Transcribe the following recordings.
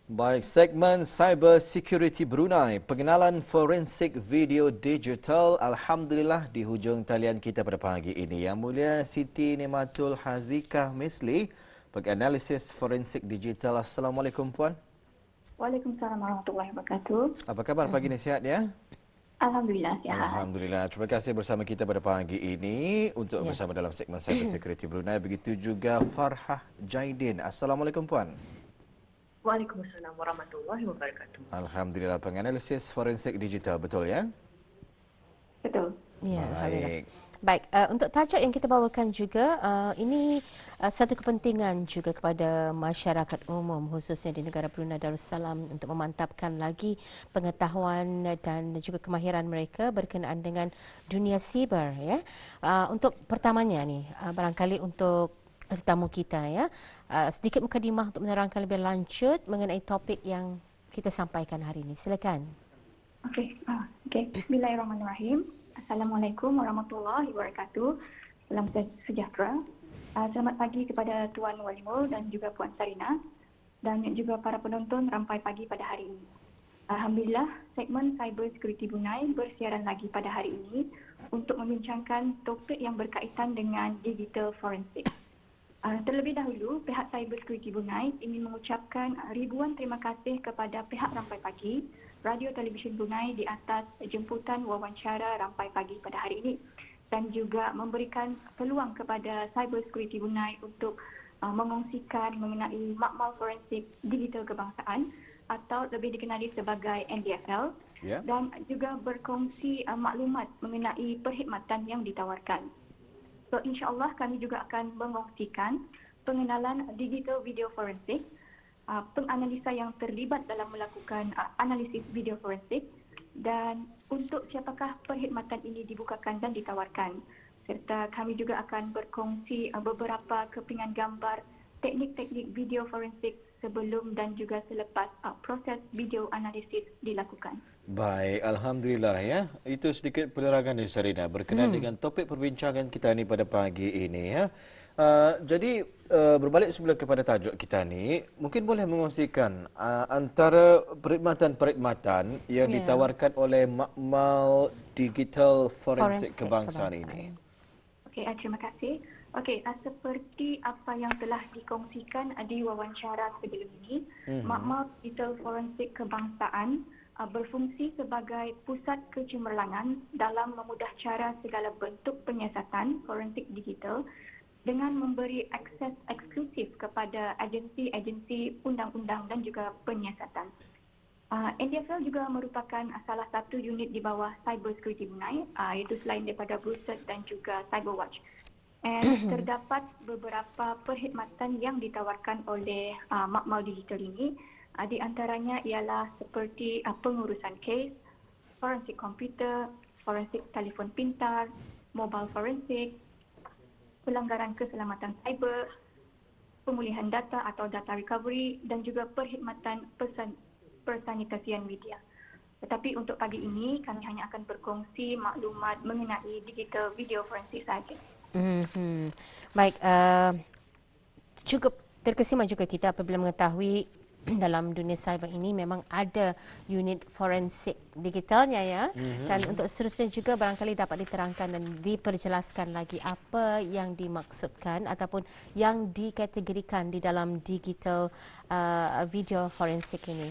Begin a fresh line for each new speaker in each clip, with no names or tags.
Baik, segmen Cyber Security Brunei, pengenalan forensik video digital. Alhamdulillah di hujung talian kita pada pagi ini. Yang Mulia Siti Nimatul Hazikah Misli, penganalisis forensik digital. Assalamualaikum Puan.
Waalaikumsalam warahmatullahi wabarakatuh.
Apa khabar pagi ini, sihat ya?
Alhamdulillah sihat.
Alhamdulillah. Terima kasih bersama kita pada pagi ini untuk bersama dalam segmen Cyber Security Brunei. Begitu juga Farhah Jaidin. Assalamualaikum Puan.
Waalaikumsalam warahmatullahi wabarakatuh.
Alhamdulillah, penganalisis forensik digital, betul ya?
Betul.
Ya,
Baik.
Baik, untuk tajuk yang kita bawakan juga, ini satu kepentingan juga kepada masyarakat umum khususnya di negara Brunei Darussalam untuk memantapkan lagi pengetahuan dan juga kemahiran mereka berkenaan dengan dunia siber ya. Untuk pertamanya ni, barangkali untuk tetamu kita ya, sedikit mukadimah untuk menerangkan lebih lanjut mengenai topik yang kita sampaikan hari ini. Silakan.
Okey. Bismillahirrahmanirrahim. Assalamualaikum warahmatullahi wabarakatuh. Salam sejahtera. Selamat pagi kepada Tuan Walimul dan juga Puan Sarina dan juga para penonton rampai pagi pada hari ini. Alhamdulillah, segmen Cyber Security Brunei bersiaran lagi pada hari ini untuk membincangkan topik yang berkaitan dengan digital forensik. Terlebih dahulu, pihak Cyber Security Brunei ingin mengucapkan ribuan terima kasih kepada pihak Rampai Pagi, Radio Televisyen Brunei di atas jemputan wawancara Rampai Pagi pada hari ini dan juga memberikan peluang kepada Cyber Security Brunei untuk mengongsikan mengenai makmal forensik digital kebangsaan atau lebih dikenali sebagai NDFL dan juga berkongsi maklumat mengenai perkhidmatan yang ditawarkan. So, insyaAllah kami juga akan mengongsikan pengenalan digital video forensik, penganalisa yang terlibat dalam melakukan analisis video forensik dan untuk siapakah perkhidmatan ini dibukakan dan ditawarkan. Serta kami juga akan berkongsi beberapa kepingan gambar teknik-teknik video forensik sebelum dan juga selepas proses video analisis dilakukan.
Baik, Alhamdulillah ya. Itu sedikit penerangan dari Sarina berkenaan dengan topik perbincangan kita ni pada pagi ini ya. Jadi berbalik semula kepada tajuk kita ni, mungkin boleh mengongsikan antara perkhidmatan-perkhidmatan yang ditawarkan oleh makmal digital forensik kebangsaan ini.
Okey, terima kasih. Okey, seperti apa yang telah dikongsikan di wawancara sebelum ini, makmal digital forensik kebangsaan berfungsi sebagai pusat kecemerlangan dalam memudah cara segala bentuk penyiasatan forensik digital dengan memberi akses eksklusif kepada agensi-agensi undang-undang dan juga penyiasatan. NDFL juga merupakan salah satu unit di bawah Cyber Security Brunei, iaitu selain daripada BRUSET dan juga Cyberwatch. Terdapat beberapa perkhidmatan yang ditawarkan oleh makmal digital ini. Di antaranya ialah seperti pengurusan kes, forensik komputer, forensik telefon pintar, mobile forensik, pelanggaran keselamatan cyber, pemulihan data atau data recovery dan juga perkhidmatan persanitasian media. Tetapi untuk pagi ini kami hanya akan berkongsi maklumat mengenai digital video forensik sahaja.
Baik, cukup terkesima juga kita apabila mengetahui dalam dunia cyber ini memang ada unit forensik digitalnya ya. Dan untuk seterusnya juga barangkali dapat diterangkan dan diperjelaskan lagi apa yang dimaksudkan ataupun yang dikategorikan di dalam digital video forensik ini.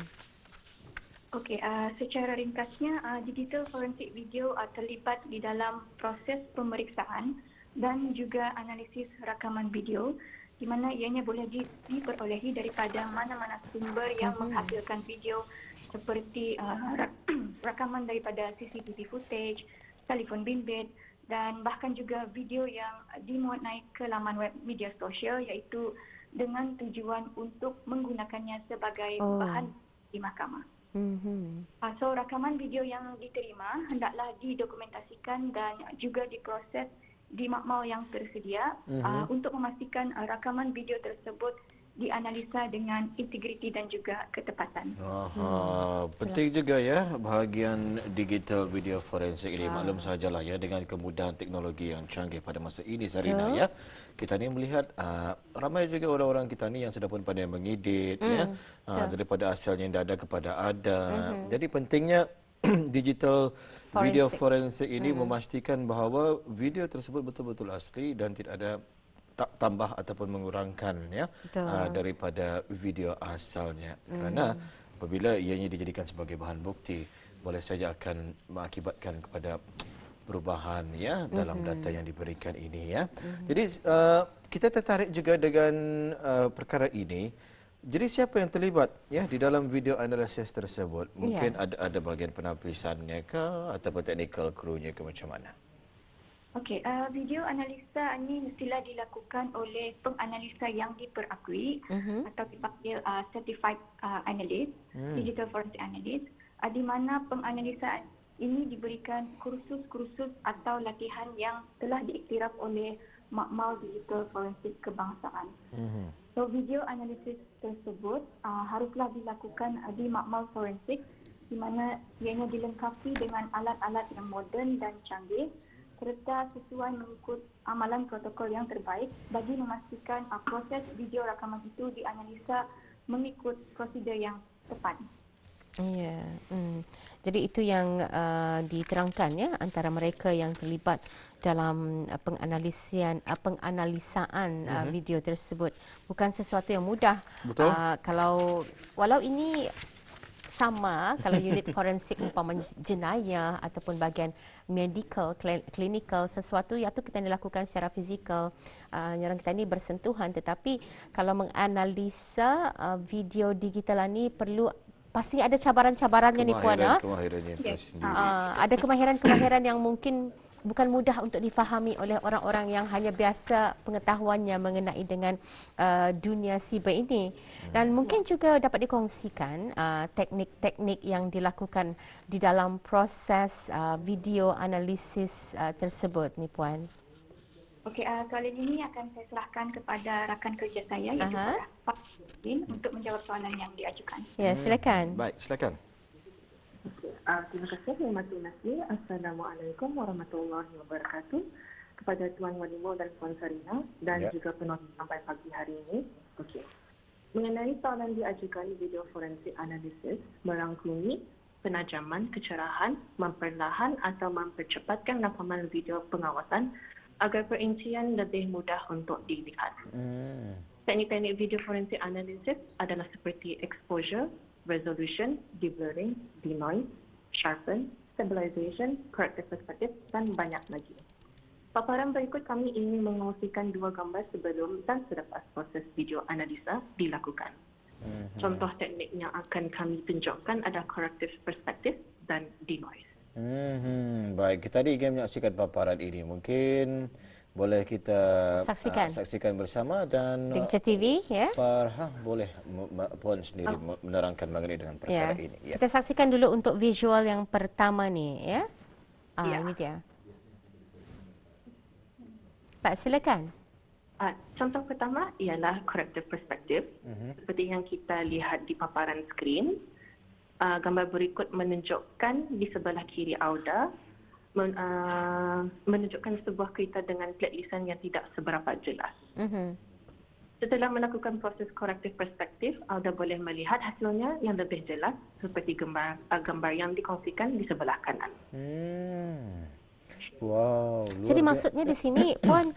Okey, secara ringkasnya digital forensik video terlibat di dalam proses pemeriksaan dan juga analisis rakaman video di mana ianya boleh diperolehi daripada mana-mana sumber yang menghasilkan video seperti rakaman daripada CCTV footage, telefon bimbit dan bahkan juga video yang dimuat naik ke laman web media sosial iaitu dengan tujuan untuk menggunakannya sebagai bahan di mahkamah. So, rakaman video yang diterima hendaklah didokumentasikan dan juga diproses di makmal yang tersedia untuk memastikan rakaman video tersebut dianalisa dengan integriti dan juga ketepatan.
Penting juga ya bahagian digital video forensik ini. Maklum sajalah ya dengan kemudahan teknologi yang canggih pada masa ini Zarina ya. Kita ni melihat ramai juga orang-orang kita ni yang sudah pun pandai mengedit ya. Daripada asalnya yang ada kepada ada. Jadi pentingnya digital video forensik ini memastikan bahawa video tersebut betul-betul asli dan tidak ada tambah ataupun mengurangkan ya daripada video asalnya. Kerana apabila ianya dijadikan sebagai bahan bukti, boleh saja akan mengakibatkan kepada perubahan ya dalam data yang diberikan ini ya. Jadi kita tertarik juga dengan perkara ini. Jadi siapa yang terlibat ya di dalam video analisis tersebut? Mungkin ada bahagian penapisannya ke ataupun technical crew-nya ke macam mana?
Okey, video analisa ini mestilah dilakukan oleh penganalisa yang diperakui atau dipanggil certified analyst, digital forensic analyst, di mana penganalisa ini diberikan kursus-kursus atau latihan yang telah diiktiraf oleh Makmal Digital Forensik Kebangsaan. So video analisis tersebut haruslah dilakukan di Makmal Forensik di mana ianya dilengkapi dengan alat-alat yang moden dan canggih serta sesuai mengikut amalan protokol yang terbaik bagi memastikan proses video rakaman itu dianalisa mengikut prosedur yang tepat.
Ya, jadi itu yang diterangkan ya antara mereka yang terlibat dalam penganalisaan video tersebut. Bukan sesuatu yang mudah.
Betul.
Kalau walau ini sama kalau unit forensik umpama jenayah ataupun bahagian medical, clinical, sesuatu yang itu kita dilakukan secara fizikal. Orang kita ini bersentuhan, tetapi kalau menganalisa video digital ini perlu pasti ada cabaran-cabarannya ni Puan.
Kemahirannya tersendiri.
Ada kemahiran-kemahiran yang mungkin bukan mudah untuk difahami oleh orang-orang yang hanya biasa pengetahuannya mengenai dengan dunia siber ini. Dan mungkin juga dapat dikongsikan teknik-teknik yang dilakukan di dalam proses video analisis tersebut ni Puan.
Okey, soalan ini akan saya serahkan kepada rakan kerja saya iaitu Pak Din untuk menjawab soalan yang diajukan.
Ya, silakan.
Baik, silakan.
Terima kasih, Terima kasih. Assalamualaikum warahmatullahi wabarakatuh kepada Tuan Walimo dan Puan Sarina dan juga penonton sampai pagi hari ini. Okey. Mengenai soalan diajukan video forensik analisis merangkumi penajaman kecerahan, memperlahan atau mempercepatkan rakaman video pengawasan agar perincian lebih mudah untuk dilihat. Teknik-teknik video forensik analisis adalah seperti exposure, resolution, deblurring, denoise, sharpen, stabilization, corrective perspective dan banyak lagi. Paparan berikut kami ingin mengongsikan dua gambar sebelum dan selepas proses video analisa dilakukan. Contoh teknik yang akan kami tunjukkan adalah corrective perspective dan denoise.
Baik, kita tadi ingin menyaksikan paparan ini. Mungkin boleh kita saksikan bersama dan
Digital TV ya.
Farhah boleh Puan sendiri menerangkan mengenai dengan perkara ini. Ya.
Kita saksikan dulu untuk visual yang pertama ni ya. Ini dia. Pak silakan.
Contoh pertama ialah corrective perspective. Seperti yang kita lihat di paparan skrin. Gambar berikut menunjukkan di sebelah kiri Auda menunjukkan sebuah kereta dengan plat lisan yang tidak seberapa jelas. Setelah melakukan proses corrective perspective, Auda boleh melihat hasilnya yang lebih jelas seperti gambar yang dikongsikan di sebelah kanan.
Wow.
Jadi maksudnya di sini Puan,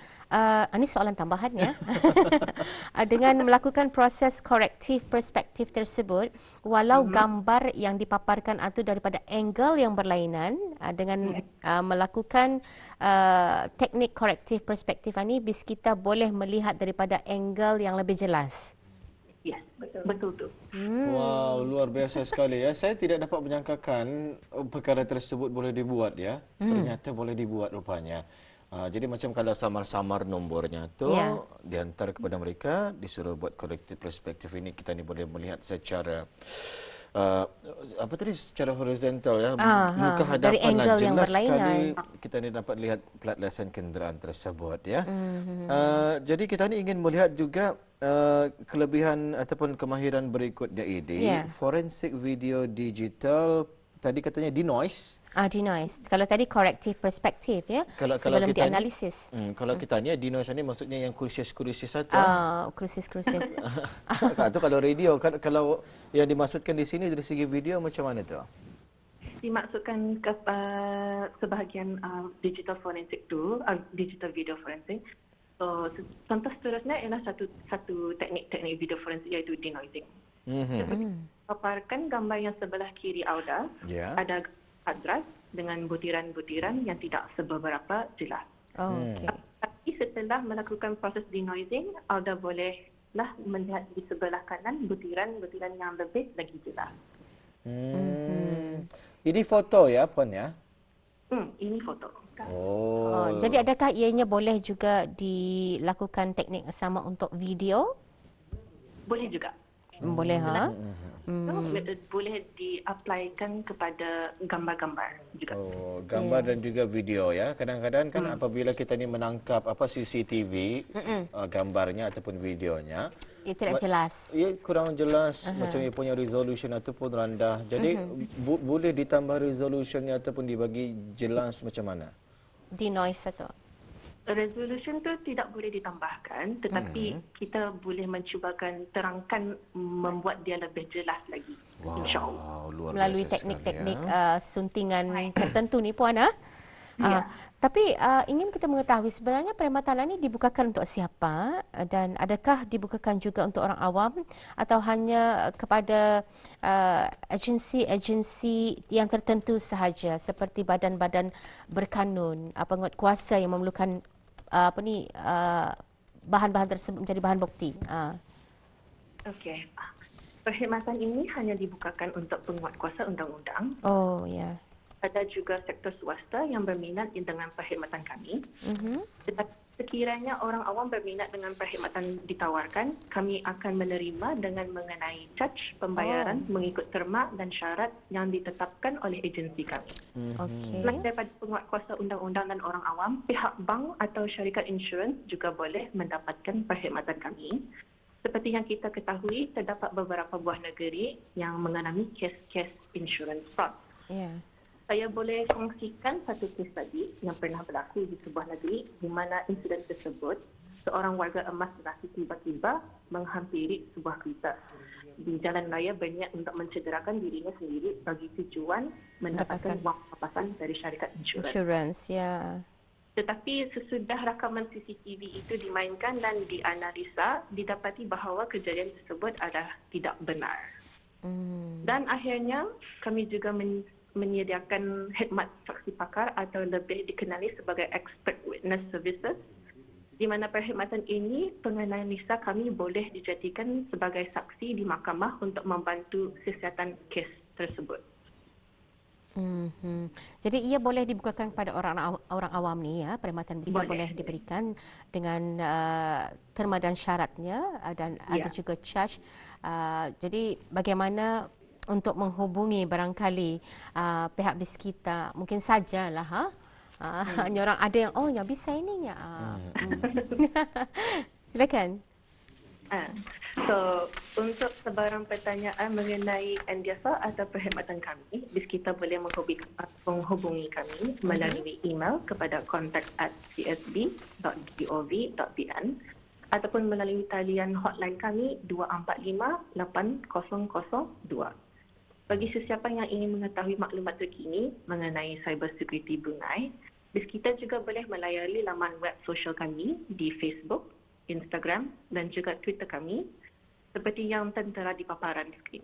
ini soalan tambahan ya. Dengan melakukan proses corrective perspective tersebut, walau gambar yang dipaparkan itu daripada angle yang berlainan, dengan melakukan teknik corrective perspective ini, bis kita boleh melihat daripada angle yang lebih jelas.
Yes, betul tu.
Wow, luar biasa sekali ya. Saya tidak dapat menyangkakan perkara tersebut boleh dibuat ya. Ternyata boleh dibuat rupanya. Jadi macam kalau samar-samar nombornya tu dihantar kepada mereka, disuruh buat corrective perspective ini, kita ni boleh melihat secara secara horizontal ya, muka hadapan lah jelas sekali kita ni dapat lihat plat lesen kenderaan tersebut ya. Jadi kita ni ingin melihat juga kelebihan ataupun kemahiran berikutnya ini, forensik video digital, tadi katanya denoise.
Denoise. Kalau tadi corrective perspective ya, sebelum dianalisis.
Kalau kita ni denoise ni maksudnya yang kursis-kursis saja.
Kursis-kursis.
Itu kalau radio, kalau yang dimaksudkan di sini dari segi video macam mana tu?
Dimaksudkan sebahagian digital forensik tu, digital video forensik. So, contoh seterusnya ialah satu teknik video forensik iaitu denoising. Paparkan gambar yang sebelah kiri Auda, ada hard drive dengan butiran-butiran yang tidak seberapa jelas. Tapi setelah melakukan proses denoising, Auda bolehlah melihat di sebelah kanan butiran-butiran yang lebih lagi jelas.
Ini foto ya, Puan ya?
Ini foto.
Jadi adakah ianya boleh juga dilakukan teknik sama untuk video?
Boleh juga.
Boleh,
Boleh di-applykan kepada gambar-gambar juga.
Gambar dan juga video ya. Kadang-kadang kan apabila kita ni menangkap CCTV, gambarnya ataupun videonya,
ia tidak jelas.
Ia kurang jelas, macam ia punya resolution ataupun rendah. Jadi boleh ditambah resolutionnya ataupun dibagi jelas macam mana?
Denoise atau?
Resolution tu tidak boleh ditambahkan, tetapi kita boleh mencubakan terangkan membuat dia lebih jelas lagi. InsyaAllah.
Melalui teknik-teknik suntingan tertentu ni Puan. Tapi ingin kita mengetahui sebenarnya perkhidmatan ini dibukakan untuk siapa dan adakah dibukakan juga untuk orang awam atau hanya kepada agensi-agensi yang tertentu sahaja seperti badan-badan berkanun, penguatkuasa yang memerlukan bahan-bahan tersebut menjadi bahan bukti.
Okey. Perkhidmatan ini hanya dibukakan untuk penguatkuasa undang-undang. Ada juga sektor swasta yang berminat dengan perkhidmatan kami. Tetapi sekiranya orang awam berminat dengan perkhidmatan ditawarkan, kami akan menerima dengan mengenai charge pembayaran mengikut terma dan syarat yang ditetapkan oleh agensi kami. Selain daripada penguatkuasa undang-undang dan orang awam, pihak bank atau syarikat insurans juga boleh mendapatkan perkhidmatan kami. Seperti yang kita ketahui, terdapat beberapa buah negeri yang mengalami kes-kes insurans fraud. Saya boleh kongsikan satu kes tadi yang pernah berlaku di sebuah negeri di mana insiden tersebut seorang warga emas berasa tiba-tiba menghampiri sebuah kereta di jalan raya berniat untuk mencederakan dirinya sendiri bagi tujuan mendapatkan wang papasan dari syarikat insurans. Tetapi sesudah rakaman CCTV itu dimainkan dan dianalisa, didapati bahawa kejadian tersebut adalah tidak benar. Dan akhirnya kami juga menyediakan khidmat saksi pakar atau lebih dikenali sebagai expert witness services, di mana perkhidmatan ini penganalisa kami boleh dijadikan sebagai saksi di mahkamah untuk membantu siasatan kes tersebut.
Jadi ia boleh dibukakan kepada orang awam ni ya, perkhidmatan juga boleh diberikan dengan terma dan syaratnya dan ada juga charge. Jadi bagaimana untuk menghubungi barangkali pihak BIS kita, mungkin sajalah hanya orang ada yang yang bisa ininya. Silakan.
So, untuk sebarang pertanyaan mengenai NDIASA atau perkhidmatan kami, BIS kita boleh menghubungi kami melalui email kepada contact@csb.gov.pn ataupun melalui talian hotline kami 245-8002. Bagi sesiapa yang ingin mengetahui maklumat terkini mengenai cyber security Brunei, BIS kita juga boleh melayari laman web sosial kami di Facebook, Instagram dan juga Twitter kami seperti yang tertera di paparan skrin.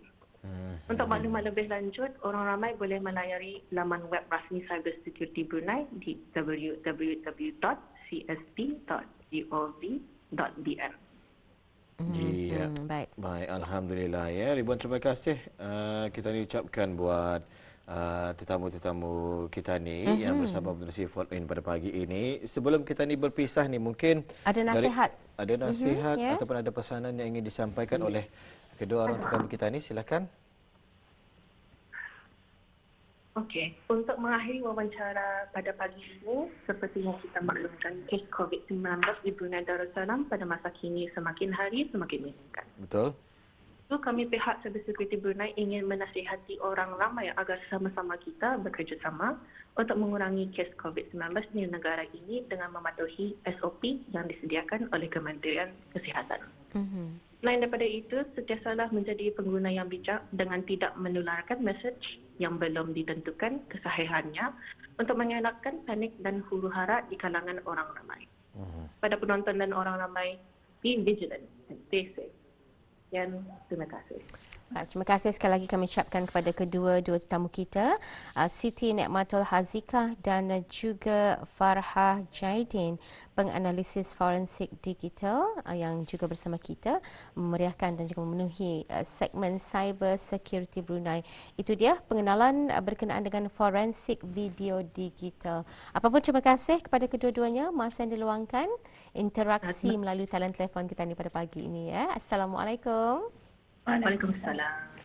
Untuk maklumat lebih lanjut, orang ramai boleh melayari laman web rasmi Cyber Security Brunei di www.csp.gov.bn.
Baik.
Alhamdulillah ya. Ribuan terima kasih kita ni ucapkan buat tetamu-tetamu kita ni yang bersama menerusi phone in pada pagi ini. Sebelum kita ni berpisah ni, mungkin
ada nasihat
ataupun ada pesanan yang ingin disampaikan oleh kedua orang tetamu kita ni, silakan.
Okey, untuk mengakhiri wawancara pada pagi ini, seperti yang kita maklumkan, kes COVID-19 di Brunei Darussalam pada masa kini semakin hari semakin meningkat.
Betul?
So, kami pihak Cybersecurity Brunei ingin menasihati orang ramai agar sama-sama kita bekerjasama untuk mengurangi kes COVID-19 di negara ini dengan mematuhi SOP yang disediakan oleh Kementerian Kesihatan. Selain daripada itu, sentiasalah menjadi pengguna yang bijak dengan tidak menularkan mesej yang belum ditentukan kesahihannya untuk mengelakkan panik dan huru-hara di kalangan orang ramai. Pada penonton dan orang ramai, be vigilant and stay safe. Dan terima kasih.
Terima kasih sekali lagi kami ucapkan kepada dua tetamu kita, Siti Nikmatul Hazikah dan juga Farhah Jaidin, penganalisis forensik digital yang juga bersama kita memeriahkan dan juga memenuhi segmen Cyber Security Brunei. Itu dia pengenalan berkenaan dengan forensik video digital. Apapun terima kasih kepada kedua-duanya masa yang diluangkan interaksi melalui talian telefon kita ni pada pagi ini ya. Assalamualaikum.
Waalaikumsalam.